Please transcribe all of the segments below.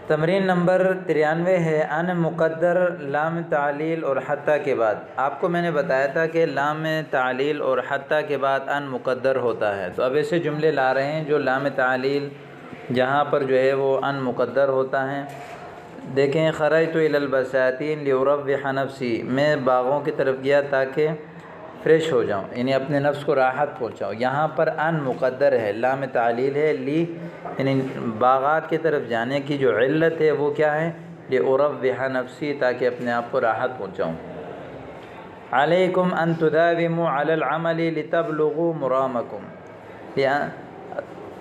تمرین نمبر 93 ہے ان مقدر لام تعلیل اور حتیٰ کے بعد۔ آپ کو میں نے بتایا تھا کہ لام تعلیل اور حتیٰ کے بعد ان مقدر ہوتا ہے، تو اب ایسے جملے لا رہے ہیں جو لام تعلیل جہاں پر جو ہے وہ ان مقدر ہوتا ہے۔ دیکھیں، خرجت الی البساتین لیروح نفسی، میں باغوں کی طرف گیا تاکہ فریش ہو جاؤں، یعنی اپنے نفس کو راحت پہنچاؤں۔ یہاں پر ان مقدر ہے، لام تعلیل ہے، لی یعنی باغات کی طرف جانے کی جو علت ہے وہ کیا ہے؟ لیروح نفسی، تاکہ اپنے آپ کو راحت پہنچاؤں۔ علیکم ان تداوموا علی العمل لتبلغوا مرامکم،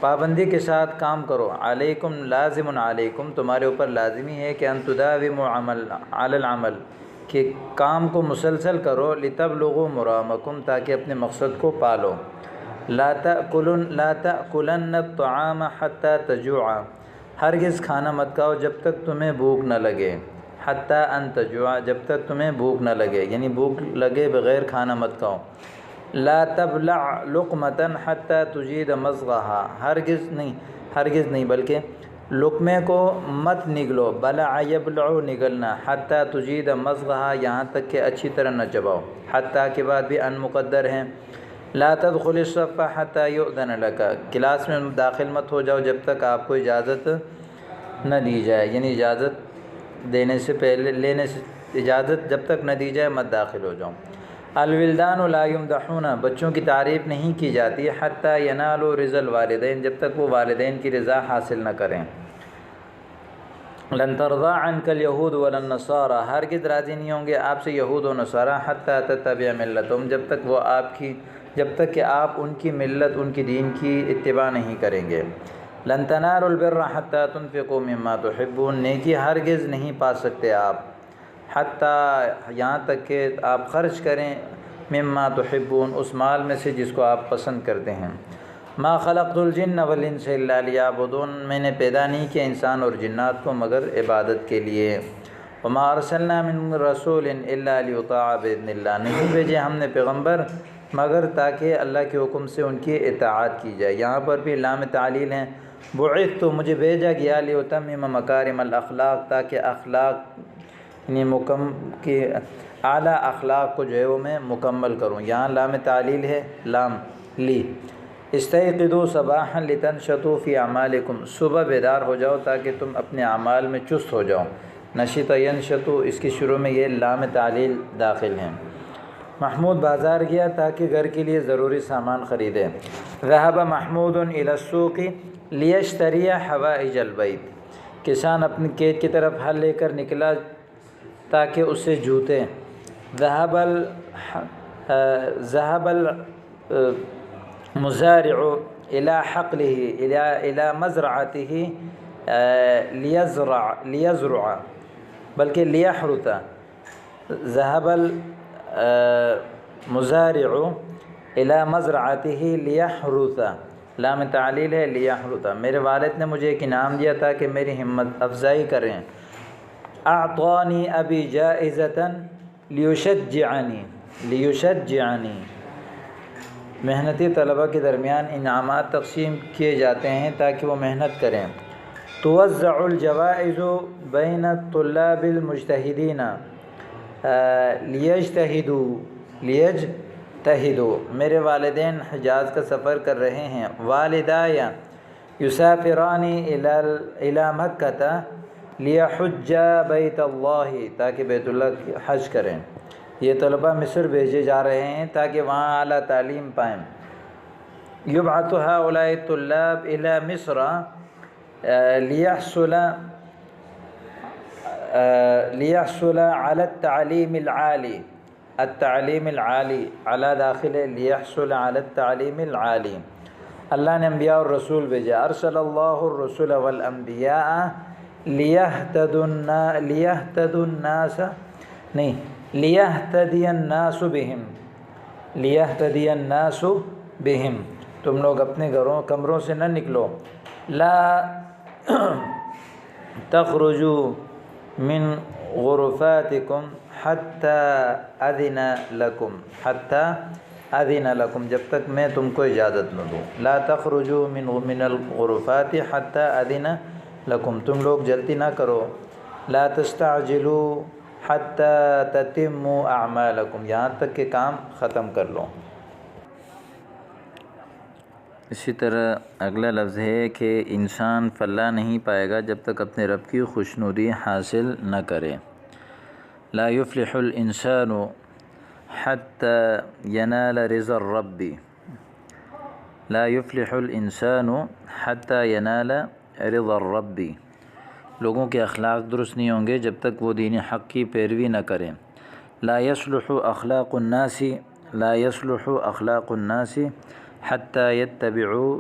پابندی کے ساتھ کام کرو۔ علیکم لازم علیکم، تمہارے اوپر لازمی ہے کہ ان تداوموا علی العمل، کہ کام کو مسلسل کرو، لتبلغوا مرامکم، تاکہ اپنے مقصد کو پالو۔ لا تأکلن الطعام حتی تجوعا، ہرگز کھانا مت کھاؤ جب تک تمہیں بھوک نہ لگے۔ حتی ان تجوعا، جب تک تمہیں بھوک نہ لگے، یعنی بھوک لگے بغیر کھانا مت کھاؤ۔ لا تبلع لقمۃ حتی تجید مضغھا، ہرگز نہیں بلکہ لقمے کو مت نگلو، بلع یبلع نگلنا، حتی تجید مضغھا، یہاں تک کہ اچھی طرح نہ چباؤ۔ حتی کے بعد بھی ان مقدر ہیں۔ لا تدخل الصف حتی یؤذن لک، کلاس میں داخل مت ہو جاؤ جب تک آپ کو اجازت نہ دی جائے، یعنی اجازت دینے سے پہلے اجازت جب تک نہ دی جائے مت داخل ہو جاؤ۔ الولدان لا یمدحون، بچوں کی تعریف نہیں کی جاتی، حتی ینالوا رضا الوالدین، جب تک وہ والدین کی رضا حاصل نہ کریں۔ لن ترضى عنك اليهود ولا النصارى، ہرگز راضی نہیں ہوں گے آپ سے یہود و نصارہ، حتی تتبع ملتهم، جب تک کہ آپ ان کی ملت، ان کی دین کی اتباع نہیں کریں گے۔ لن تنالوا البر حتی تنفقوا مما تحبون، نیکی ہرگز نہیں پا سکتے آپ حتی یہاں تک کہ آپ خرچ کریں، مما تحبون، اس مال میں سے جس کو آپ پسند کرتے ہیں۔ ما خلقت الجن والانس الا لیعبدون، میں نے پیدا نہیں کیا انسان اور جنات کو مگر عبادت کے لیے۔ وما ارسلنا من رسول الا لیطاع باذن اللہ، نہیں بھیجے ہم نے پیغمبر مگر تاکہ اللہ کے حکم سے ان کی اطاعت کی جائے۔ یہاں پر بھی لام تعلیل ہیں، بعثت، مجھے بھیجا گیا، لیتمم مکارم الاخلاق، تاکہ اخلاق یعنی اعلیٰ اخلاق کو جو ہے وہ میں مکمل کروں۔ یہاں لام تعلیل ہے، لام لی۔ استيقظوا صباحا لتنشطوا فی اعمالکم، صبح بیدار ہو جاؤ تاکہ تم اپنے اعمال میں چست ہو جاؤ۔ نشط ینشط، اس کی شروع میں یہ لام تعلیل داخل ہیں۔ محمود بازار گیا تاکہ گھر کے لیے ضروری سامان خریدے۔ ذهب محمود الى السوق لیشتری حوائج البیت، کسان اپنے کھیت کی طرف ہل لے کر نکلا تاکہ اس سے جوتے۔ ذهب المزارع الى حقله الى مزرعته لیزرع بلکہ لیحرث۔ ذهب المزارع الى مزرعته لیحرث، لام تعلیل ہے، لیحرث، میرے والد نے مجھے ایک انعام دیا تھا کہ میری ہمت افزائی کریں۔ اعطانی ابی جائزۃ لیشجعنی، محنتی طلبہ کے درمیان انعامات تقسیم کیے جاتے ہیں تاکہ وہ محنت کریں۔ توزع الجوائز بین الطلاب المجتہدین لیجتہدوا، میرے والدین حجاز کا سفر کر رہے ہیں۔ والدایا یسافران الی مکہ لیحج بیت اللہ، تاکہ بیت اللہ کی حج کریں۔ یہ طلبہ مصر بھیجے جا رہے ہیں تاکہ وہاں اعلیٰ تعلیم پائیں۔ یبعث هؤلاء الطلاب الی مصر لیحصل علی التعلیم العالی، التعلیم العالی، علی داخل ہے، لیحصل علی التعلیم العالی۔ اللہ نے انبیاء اور رسول بھیجے۔ ارسل اللہ الرسل والانبیاء لیہتدی الناس بہم، تم لوگ اپنے کمروں سے نہ نکلو۔ لا تخرجوا من غرفاتکم حتی اذن لکم، جب تک میں تم کو اجازت نہ دوں۔ لا تخرجوا من الغرفات حتی اذن لکم، تم لوگ جلدی نہ کرو، لا تستعجلوا حتی تتموا اعمالکم، یہاں تک کہ کام ختم کر لو۔ اسی طرح اگلا لفظ ہے کہ انسان فلاح نہیں پائے گا جب تک اپنے رب کی خوشنودی حاصل نہ کرے۔ لا يفلح الانسان حتى ينال رضا الرب، لا يفلح الانسان حتى ينال رضا الرب، لوگوں کے اخلاق درست نہیں ہوں گے جب تک وہ دین حق کی پیروی نہ کریں۔ لا يصلح اخلاق الناس، لا يصلح اخلاق الناس حتى يتبعوا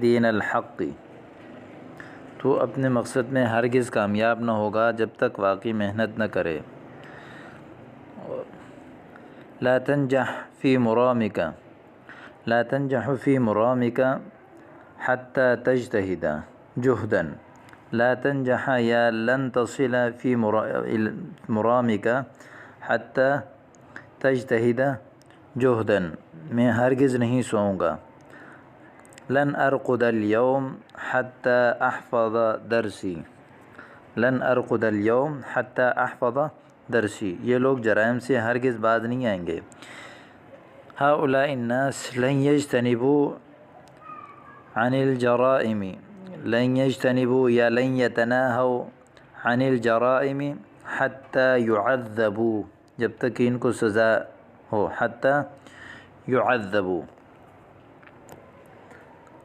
دین الحق، تو اپنے مقصد میں ہرگز کامیاب نہ ہوگا جب تک واقعی محنت نہ کرے۔ لا تنجح في مرامك، لا تنجح في مرامك حتى تجتهد جهدا، لا تنجح یا لن تصل في مرامك حتى تجتهد جهدا، میں ہرگز نہیں سوؤں گا۔ لن ارقد اليوم حتى احفظ درسی، لن ارقد اليوم حتى احفظ درسی، یہ لوگ جرائم سے ہرگز باز نہیں آئیں گے۔ هؤلاء الناس لن يجتنبوا عن الجرائم، لن يجتنبوا یا لن يتناهوا عن الجرائم حتى يعذبوا، جب تک کہ ان کو سزا ہو، حتى يعذبوا۔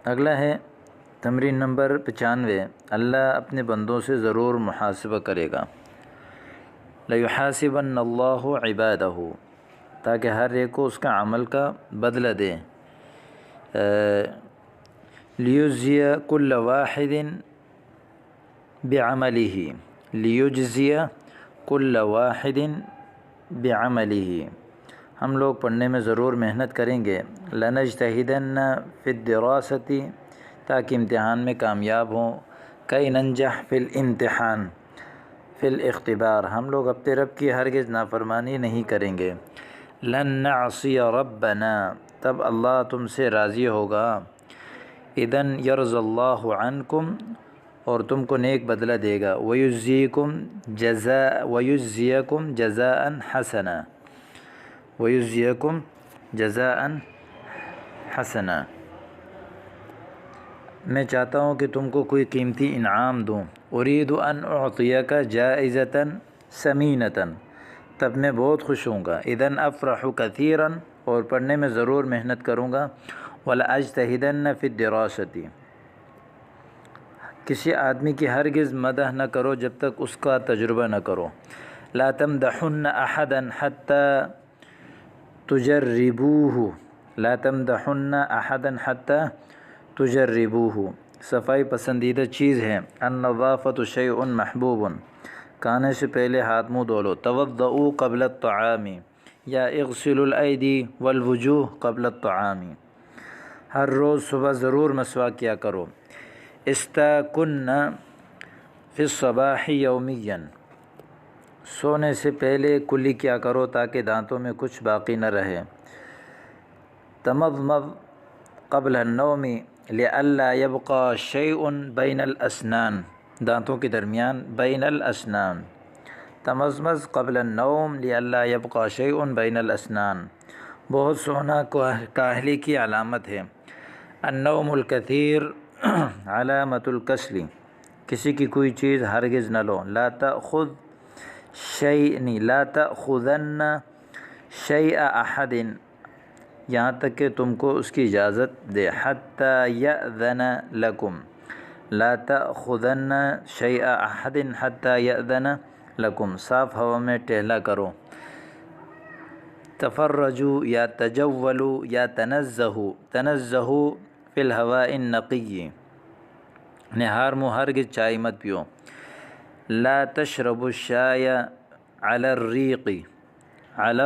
اگلا ہے تمرین نمبر 95، اللہ اپنے بندوں سے ضرور محاسبہ کرے گا۔ لَيُحَاسِبَنَّ اللَّهُ عِبَادَهُ، تاکہ ہر ایک کو اس کا عمل کا بدلہ دے۔ لِيُجْزِيَ كُلَّ وَاحِدٍ بِعَمَلِهِ، لِيُجْزِيَ كُلَّ وَاحِدٍ بِعَمَلِهِ، ہم لوگ پڑھنے میں ضرور محنت کریں گے۔ لَنَجْتَهِدَنَّ فِي الدِّرَاسَةِ، تاکہ امتحان میں کامیاب ہوں۔ كَيْ نَنْجَحْ فِي الْإِمْتِحَانِ فِي الْاِخْتِبَارِ، ہم لوگ اپنے رب کی ہرگز نافرمانی نہیں کریں گے۔ لَن نَعْصِيَ رَبَّنَا، تب اللہ تم سے راضی ہوگا۔ اِذًا يَرْضَى اللَّهُ عَنْكُمْ، اور تم کو نیک بدلہ دے گا۔ وَيُجْزِيَكُمْ جَزَاءً حَسَنًا، وَيُجْزِيَكُمْ جَزَاءً حَسَنًا، میں چاہتا ہوں کہ تم کو کوئی قیمتی انعام دوں۔ اُرِيدُ أَنْ أُعْطِيَكَ جَائِزَةً سَمِينَةً، تب میں بہت خوش ہوں گا۔ اِذًا أَفْرَحُ كَثِيرًا، اور پڑھنے میں ضرور محنت کروں گا۔ وَلَأَجْتَهِدَنَّ فِي الدِّرَاسَةِ، کسی آدمی کی ہرگز مدح نہ کرو جب تک اس کا تجربہ نہ کرو۔ لا تمدحن احدا حتى تجربوه، لا تمدحن احدا حتى تجربوه، صفائی پسندیدہ چیز ہے۔ النظافة شيء محبوب، کھانے سے پہلے ہاتھ منہ دھو لو۔ توضؤوا قبل الطعام، یا اغسلوا الأيدي والوجوه قبل الطعام، ہر روز صبح ضرور مسواک کیا کرو۔ استاکن فی الصباح یومیا، سونے سے پہلے کلی کیا کرو تاکہ دانتوں میں کچھ باقی نہ رہے۔ تمضمض قبل النوم لئلا یبقى شیء بین الاسنان، دانتوں کے درمیان بین الاسنان۔ تمضمض قبل النوم لئلا یبقى شیء بین الاسنان، بہت سونا کاہلی کی علامت ہے۔ النوم الکثیر علامت الکسل، کسی کی کوئی چیز ہرگز نہ لو۔ لا تأخذ شیء، لا تأخذن شیء احد، یہاں تک کہ تم کو اس کی اجازت دے۔ حتی یأذن لکم، لا تأخذن شیء احد حتی یأذن لکم، صاف ہوا میں ٹہلا کرو۔ تفرجوا یا تجولوا یا تنزہوا، تنزہوا فی الہواء النقی، نہار منہ ہرگز چائے مت پیو۔ لا تشربوا الشاي على الريق، على